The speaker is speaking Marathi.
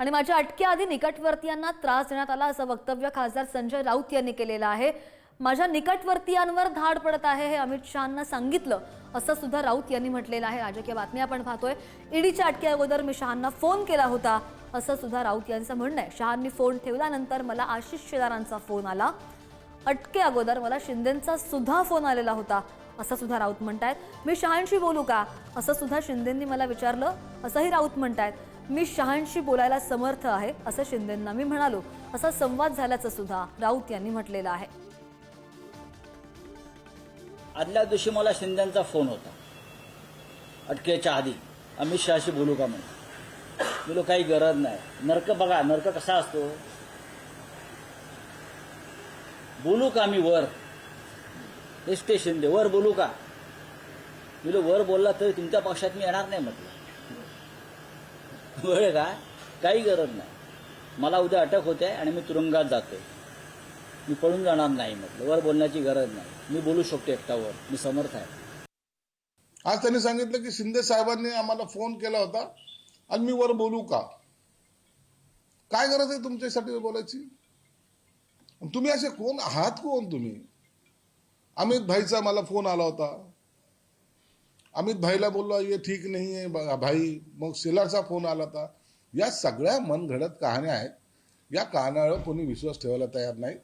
आणि माझ्या अटकेआधी निकटवर्तीयांना त्रास देण्यात आला असं वक्तव्य खासदार संजय राऊत यांनी केलेलं आहे। माझ्या निकटवर्तीयांवर धाड पडत आहे हे अमित शहांना सांगितलं असं सुद्धा राऊत यांनी म्हटलेलं आहे। राजकीय बातमी आपण पाहतोय। ईडीच्या अटकेअगोदर मी शहांना फोन केला होता असं सुद्धा राऊत यांचं म्हणणं आहे। शहांनी फोन ठेवल्यानंतर मला आशिष शेलारांचा फोन आला। अटकेअगोदर मला शिंदेंचा सुद्धा फोन आलेला होता असं सुद्धा राऊत म्हणतायत। मी शहांशी बोलू का असं सुद्धा शिंदेंनी मला विचारलं असंही राऊत म्हणतायत। मी शहांशी बोलायला समर्थ आहे असं शिंदेंना मी म्हणालो। असा संवाद झाल्याचं सुद्धा राऊत यांनी म्हटलेलं आहे। आदल्या दिवशी मला शिंदेंचा फोन होता अटकेच्या आधी, अमित शहाशी बोलू का म्हणून। बोलो काही गरज नाही। नरक बघा, नरक कसा असतो। बोलू का मी वर एस टी शिंदे वर बोलू का। बोलो वर बोलला तरी तुमच्या पक्षात मी येणार नाही म्हटलं। बरं का, काही गरज नाही। मला उद्या अटक होते आणि मी तुरुंगात जातोय, मी पळून जाणार नाही म्हटलं। वर बोलण्याची गरज नाही, मी बोलू शकतो एकटावर, मी समर्थ आहे। आज त्यांनी सांगितलं की शिंदे साहेबांनी आम्हाला फोन केला होता आणि मी वर बोलू का। काय गरज आहे तुमच्यासाठी बोलायची। तुम्ही असे कोण आहात, कोण तुम्ही। अमित भाईचा मला फोन आला होता, अमित भाईला बोललो ये ठीक नहीं है भाई। मग शेलारचा फोन आला होता। या सगळ्या मनगढत कहाण्या आहेत। या कहाण्यावर कोणी विश्वास ठेवायला तयार नाही।